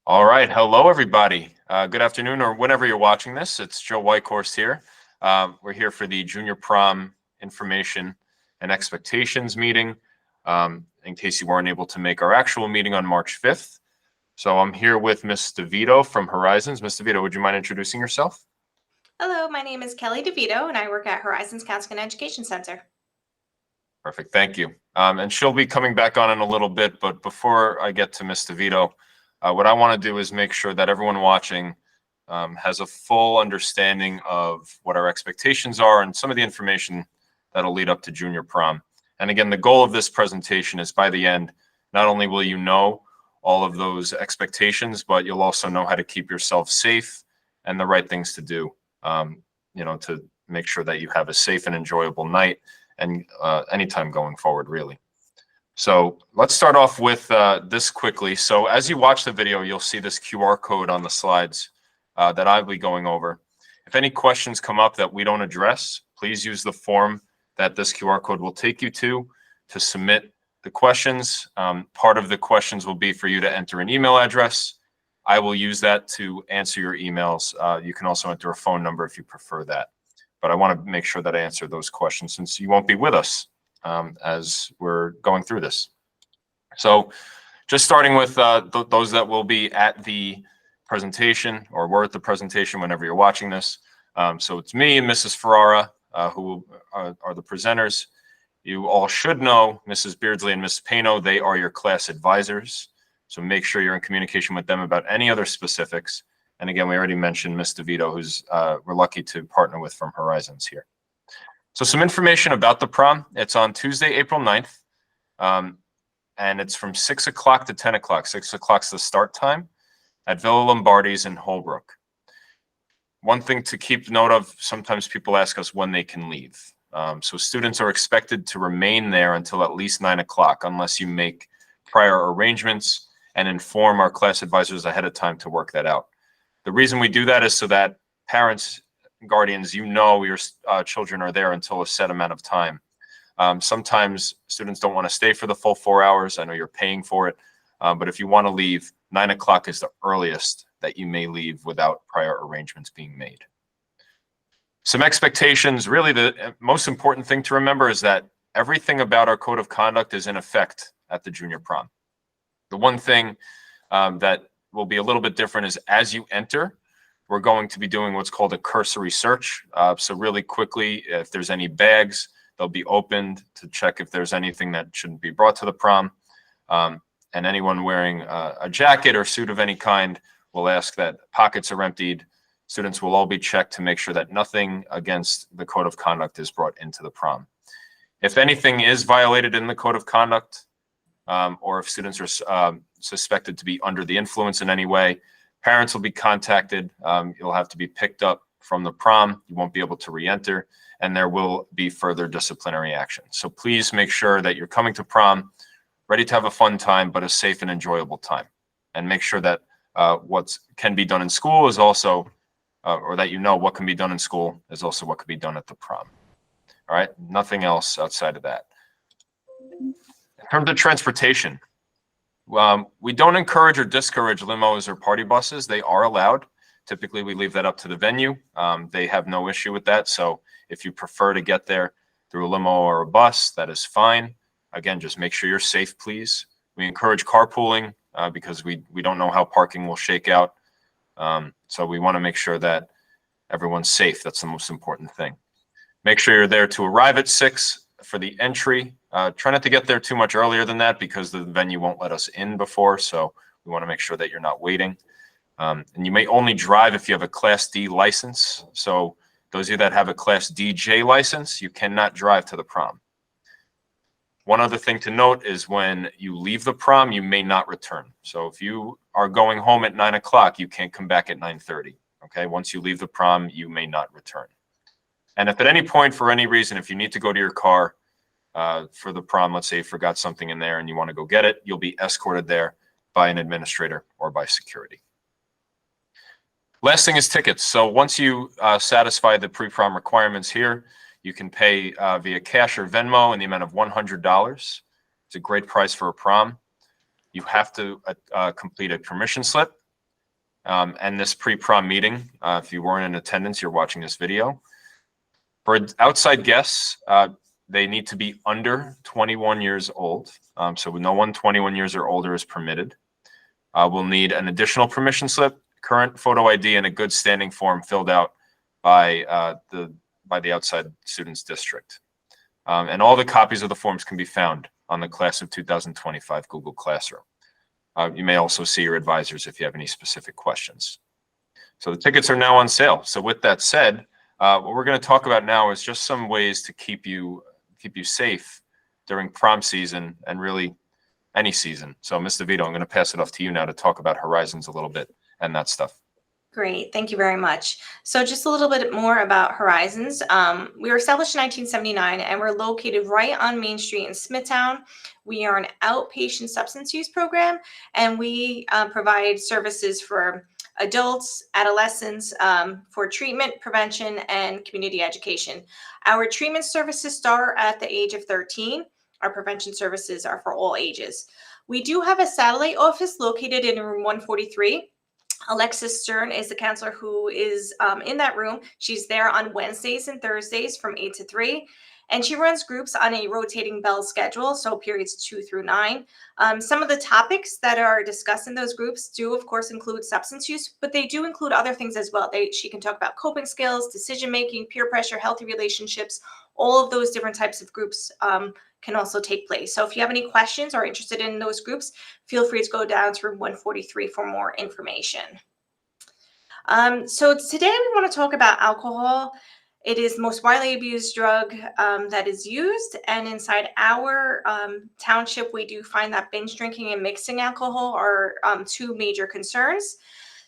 All right. Hello, everybody. Good afternoon, or whenever you're watching this. It's Joe Whitehorse here. We're here for the Junior Prom Information and Expectations meeting, in case you weren't able to make our actual meeting on March 5th. So I'm here with Ms. DeVito from Horizons. Ms. DeVito, would you mind introducing yourself? Hello, my name is Kelly DeVito, and I work at Horizons Counseling and Education Center. Perfect. Thank you. And she'll be coming back on in a little bit, but before I get to Ms. DeVito, what I want to do is make sure that everyone watching has a full understanding of what our expectations are and some of the information that'll lead up to Junior Prom. And again, the goal of this presentation is by the end, not only will you know all of those expectations, but you'll also know how to keep yourself safe and the right things to do, to make sure that you have a safe and enjoyable night and anytime going forward, really. So let's start off with this quickly. So as you watch the video, you'll see this QR code on the slides that I'll be going over. If any questions come up that we don't address, please use the form that this QR code will take you to submit the questions. Part of the questions will be for you to enter an email address. I will use that to answer your emails. You can also enter a phone number if you prefer that. But I want to make sure that I answer those questions since you won't be with us as we're going through this. So just starting with those that will be at the presentation or were at the presentation whenever you're watching this. So it's me and Mrs. Ferrara who are the presenters. You all should know Mrs. Beardsley and Mrs. Pano. They are your class advisors. So make sure you're in communication with them about any other specifics. And again, we already mentioned Ms. DeVito, who's we're lucky to partner with from Horizons here. So some information about the prom. It's on Tuesday, April 9th, and it's from 6 o'clock to 10 o'clock. 6 o'clock's the start time at Villa Lombardi's in Holbrook. One thing to keep note of, sometimes people ask us when they can leave. So students are expected to remain there until at least 9 o'clock, unless you make prior arrangements and inform our class advisors ahead of time to work that out. The reason we do that is so that parents, guardians, your children are there until a set amount of time. Sometimes students don't want to stay for the full 4 hours. I know you're paying for it, but if you want to leave, 9 o'clock is the earliest that you may leave without prior arrangements being made. Some expectations, really the most important thing to remember is that everything about our code of conduct is in effect at the Junior Prom. The one thing that will be a little bit different is as you enter, we're going to be doing what's called a cursory search. So really quickly, if there's any bags, they'll be opened to check if there's anything that shouldn't be brought to the prom. And anyone wearing a jacket or suit of any kind will ask that pockets are emptied. Students will all be checked to make sure that nothing against the code of conduct is brought into the prom. If anything is violated in the code of conduct, or if students are suspected to be under the influence in any way, parents will be contacted. You'll have to be picked up from the prom. You won't be able to re-enter, and there will be further disciplinary action. So please make sure that you're coming to prom ready to have a fun time, but a safe and enjoyable time. And make sure that what can be done in school is also, or that what can be done in school is also what can be done at the prom. All right, nothing else outside of that. In terms of transportation, we don't encourage or discourage limos or party buses. They are allowed. Typically, we leave that up to the venue. They have no issue with that. So if you prefer to get there through a limo or a bus, that is fine. Again, just make sure you're safe, please. We encourage carpooling because we don't know how parking will shake out. So we want to make sure that everyone's safe. That's the most important thing. Make sure you're there to arrive at 6 for the entry. Try not to get there too much earlier than that because the venue won't let us in before. So we want to make sure that you're not waiting. And you may only drive if you have a Class D license. So those of you that have a Class DJ license, you cannot drive to the prom. One other thing to note is when you leave the prom, you may not return. So if you are going home at 9 o'clock, you can't come back at 9:30. Okay, once you leave the prom, you may not return. And if at any point, for any reason, if you need to go to your car for the prom, let's say you forgot something in there and you want to go get it, you'll be escorted there by an administrator or by security. Last thing is tickets. So once you satisfy the pre-prom requirements here, you can pay via cash or Venmo in the amount of $100. It's a great price for a prom. You have to complete a permission slip. and this pre-prom meeting. If you weren't in attendance, you're watching this video. For outside guests, they need to be under 21 years old. So no one 21 years or older is permitted. We'll need an additional permission slip, current photo ID, and a good standing form filled out by the outside students district. And all the copies of the forms can be found on the Class of 2025 Google Classroom. You may also see your advisors if you have any specific questions. So the tickets are now on sale. So with that said, what we're going to talk about now is just some ways to keep you safe during prom season and really any season. So Ms. DeVito, I'm going to pass it off to you now to talk about Horizons a little bit and that stuff. Great. Thank you very much. So just a little bit more about Horizons. We were established in 1979 and we're located right on Main Street in Smithtown. We are an outpatient substance use program and we provide services for adults, adolescents, for treatment, prevention, and community education. Our treatment services start at the age of 13. Our prevention services are for all ages. We do have a satellite office located in room 143. Alexis Stern is the counselor who is in that room. She's there on Wednesdays and Thursdays from 8 to 3. And she runs groups on a rotating bell schedule, so periods 2 through 9. Some of the topics that are discussed in those groups do, of course, include substance use, but they do include other things as well. She can talk about coping skills, decision-making, peer pressure, healthy relationships. All of those different types of groups can also take place. So if you have any questions or interested in those groups, feel free to go down to room 143 for more information. So today we want to talk about alcohol. It is the most widely abused drug that is used, and inside our township, we do find that binge drinking and mixing alcohol are two major concerns.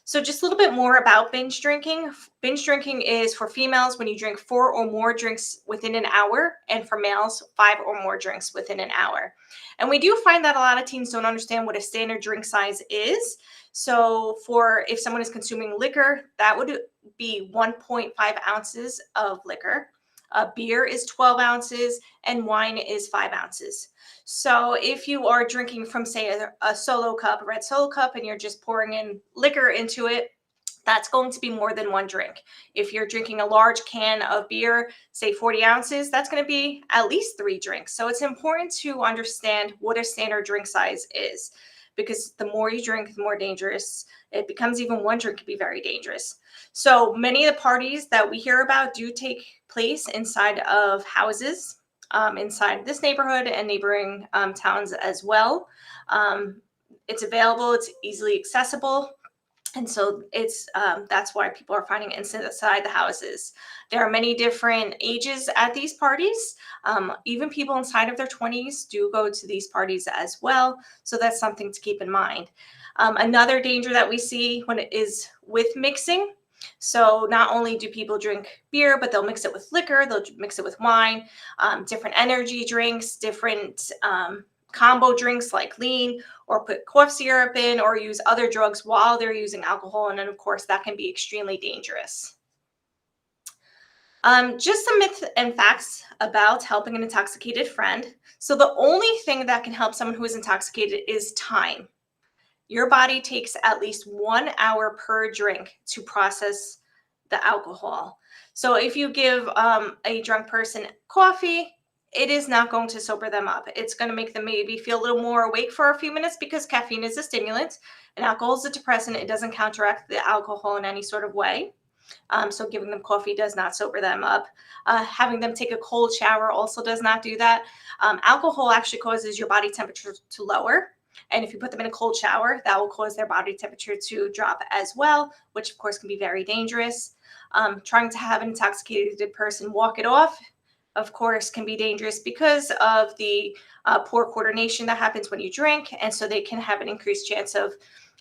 So just a little bit more about binge drinking. Binge drinking is for females when you drink 4 or more drinks within an hour, and for males, 5 or more drinks within an hour. And we do find that a lot of teens don't understand what a standard drink size is. So if someone is consuming liquor, that would be 1.5 ounces of liquor. Beer is 12 ounces and wine is 5 ounces. So if you are drinking from, say, a solo cup, a red solo cup, and you're just pouring in liquor into it, that's going to be more than 1 drink. If you're drinking a large can of beer, say 40 ounces, that's going to be at least 3 drinks. So it's important to understand what a standard drink size is, because the more you drink, the more dangerous it becomes. Even 1 drink can be very dangerous. So many of the parties that we hear about do take place inside of houses, inside this neighborhood and neighboring towns as well. It's available, it's easily accessible. And so that's why people are finding it inside the houses. There are many different ages at these parties. Even people inside of their 20s do go to these parties as well. So that's something to keep in mind. Another danger that we see when it is with mixing. So not only do people drink beer, but they'll mix it with liquor, they'll mix it with wine, different energy drinks, different combo drinks like lean, or put cough syrup in, or use other drugs while they're using alcohol. And then, of course, that can be extremely dangerous. Just some myths and facts about helping an intoxicated friend. So the only thing that can help someone who is intoxicated is time. Your body takes at least 1 hour per drink to process the alcohol. So if you give a drunk person coffee, it is not going to sober them up. It's going to make them maybe feel a little more awake for a few minutes, because caffeine is a stimulant and alcohol is a depressant. It doesn't counteract the alcohol in any sort of way. So giving them coffee does not sober them up. Having them take a cold shower also does not do that. Alcohol actually causes your body temperature to lower. And if you put them in a cold shower, that will cause their body temperature to drop as well, which of course can be very dangerous. Trying to have an intoxicated person walk it off, of course, can be dangerous because of the poor coordination that happens when you drink. And so they can have an increased chance of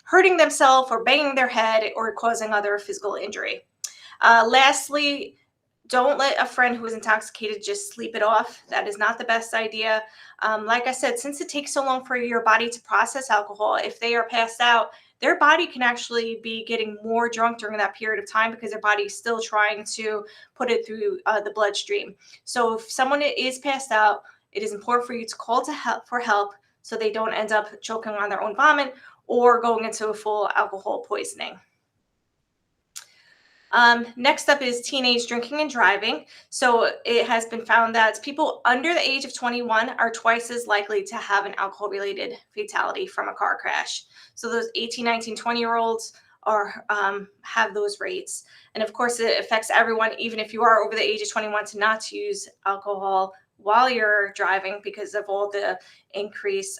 hurting themselves or banging their head or causing other physical injury. Lastly, don't let a friend who is intoxicated just sleep it off. That is not the best idea. Like I said, since it takes so long for your body to process alcohol, if they are passed out, their body can actually be getting more drunk during that period of time because their body is still trying to put it through the bloodstream. So if someone is passed out, it is important for you to call for help so they don't end up choking on their own vomit or going into a full alcohol poisoning. Next up is teenage drinking and driving. So it has been found that people under the age of 21 are twice as likely to have an alcohol related fatality from a car crash. So those 18, 19, 20-year-olds are have those rates. And of course, it affects everyone, even if you are over the age of 21, to not to use alcohol while you're driving because of all the increased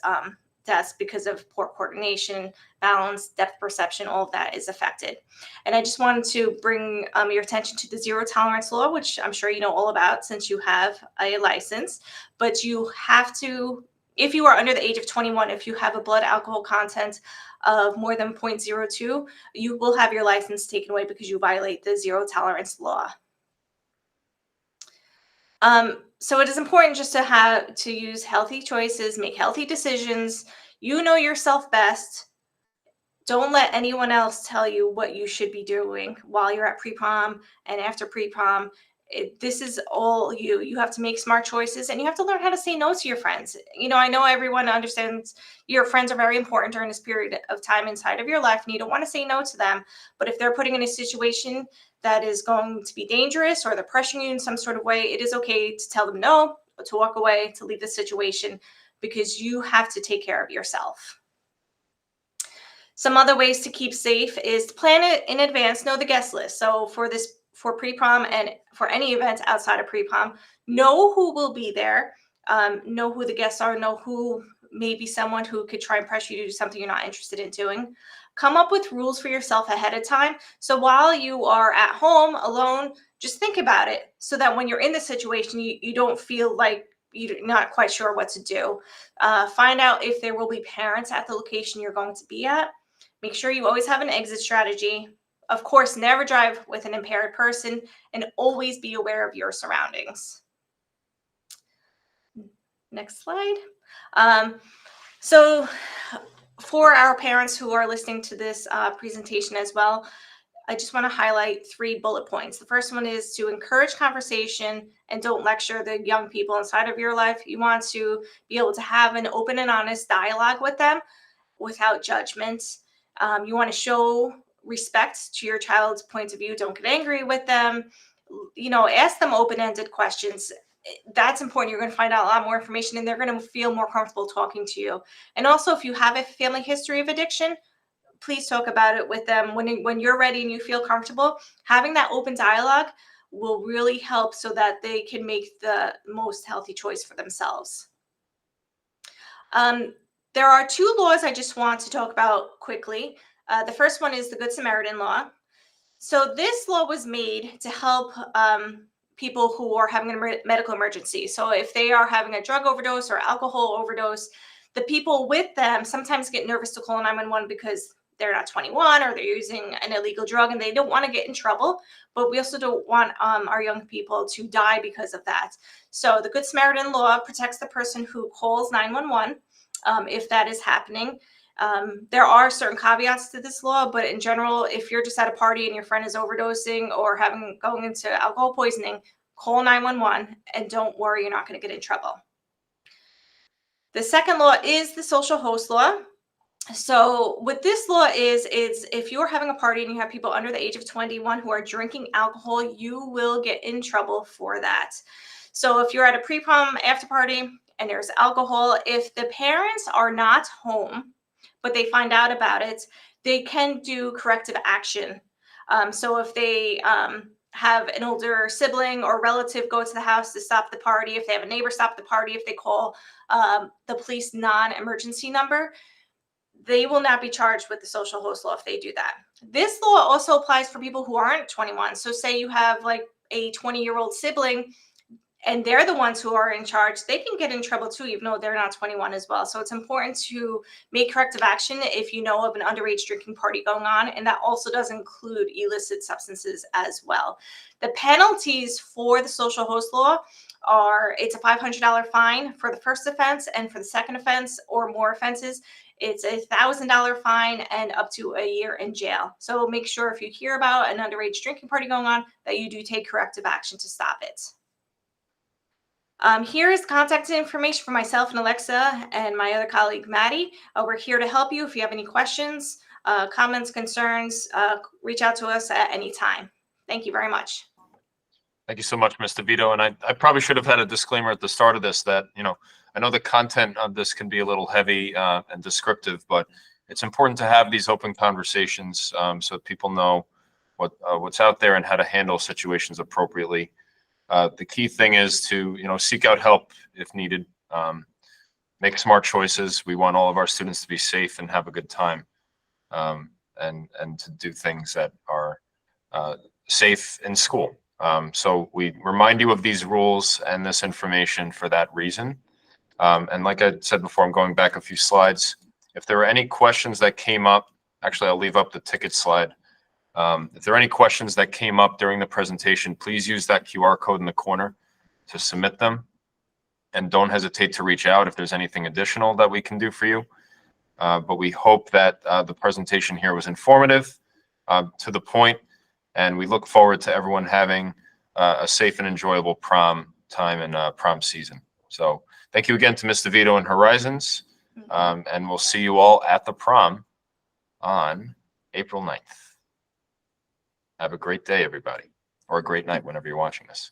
deaths because of poor coordination, balance, depth perception, all of that is affected. And I just wanted to bring your attention to the zero tolerance law, which I'm sure you know all about since you have a license. But you have to, if you are under the age of 21, if you have a blood alcohol content of more than 0.02, you will have your license taken away because you violate the zero tolerance law. So it is important just to use healthy choices, make healthy decisions. You know yourself best. Don't let anyone else tell you what you should be doing while you're at pre-prom and after pre-prom. This is all you. You have to make smart choices and you have to learn how to say no to your friends. I know everyone understands your friends are very important during this period of time inside of your life and you don't want to say no to them. But if they're putting in a situation that is going to be dangerous or they're pressuring you in some sort of way, it is okay to tell them no, to walk away, to leave the situation because you have to take care of yourself. Some other ways to keep safe is to plan it in advance, know the guest list. So for pre-prom and for any event outside of pre-prom, know who will be there, know who the guests are, know who may be someone who could try and pressure you to do something you're not interested in doing. Come up with rules for yourself ahead of time. So while you are at home alone, just think about it so that when you're in the situation, you don't feel like you're not quite sure what to do. Find out if there will be parents at the location you're going to be at. Make sure you always have an exit strategy. Of course, never drive with an impaired person and always be aware of your surroundings. Next slide. So for our parents who are listening to this presentation as well, I just want to highlight 3 bullet points. The first one is to encourage conversation and don't lecture the young people inside of your life. You want to be able to have an open and honest dialogue with them without judgment. You want to show respect to your child's point of view. Don't get angry with them. Ask them open-ended questions. That's important. You're going to find out a lot more information and they're going to feel more comfortable talking to you. And also, if you have a family history of addiction, please talk about it with them when you're ready and you feel comfortable. Having that open dialogue will really help so that they can make the most healthy choice for themselves. There are 2 laws I just want to talk about quickly. The first one is the Good Samaritan law. So this law was made to help people who are having a medical emergency. So if they are having a drug overdose or alcohol overdose, the people with them sometimes get nervous to call 911 because they're not 21 or they're using an illegal drug and they don't want to get in trouble. But we also don't want our young people to die because of that. So the Good Samaritan law protects the person who calls 911 if that is happening. There are certain caveats to this law, but in general, if you're just at a party and your friend is overdosing or going into alcohol poisoning, call 911 and don't worry, you're not going to get in trouble. The second law is the social host law. So what this law is if you're having a party and you have people under the age of 21 who are drinking alcohol, you will get in trouble for that. So if you're at a pre-prom after party and there's alcohol, if the parents are not home, but they find out about it, they can do corrective action. So if they have an older sibling or relative go to the house to stop the party, if they have a neighbor stop the party, if they call the police non-emergency number, they will not be charged with the social host law if they do that. This law also applies for people who aren't 21. So say you have like a 20-year-old sibling and they're the ones who are in charge, they can get in trouble too, even though they're not 21 as well. So it's important to make corrective action if you know of an underage drinking party going on. And that also does include illicit substances as well. The penalties for the social host law it's a $500 fine for the first offense, and for the second offense or more offenses, it's a $1,000 fine and up to a year in jail. So make sure if you hear about an underage drinking party going on that you do take corrective action to stop it. Here is contact information for myself and Alexa and my other colleague, Maddie. We're here to help you. If you have any questions, comments, concerns, reach out to us at any time. Thank you very much. Thank you so much, Mr. Vito. And I probably should have had a disclaimer at the start of this that, I know the content of this can be a little heavy and descriptive, but it's important to have these open conversations so people know what's out there and how to handle situations appropriately. The key thing is to, seek out help if needed. Make smart choices. We want all of our students to be safe and have a good time, and to do things that are safe in school. So we remind you of these rules and this information for that reason. And like I said before, I'm going back a few slides. If there are any questions that came up, actually, I'll leave up the ticket slide. If there are any questions that came up during the presentation, please use that QR code in the corner to submit them. And don't hesitate to reach out if there's anything additional that we can do for you. But we hope that the presentation here was informative, to the point, and we look forward to everyone having a safe and enjoyable prom time and prom season. So thank you again to Ms. DeVito and Horizons, and we'll see you all at the prom on April 9th. Have a great day, everybody, or a great night whenever you're watching this.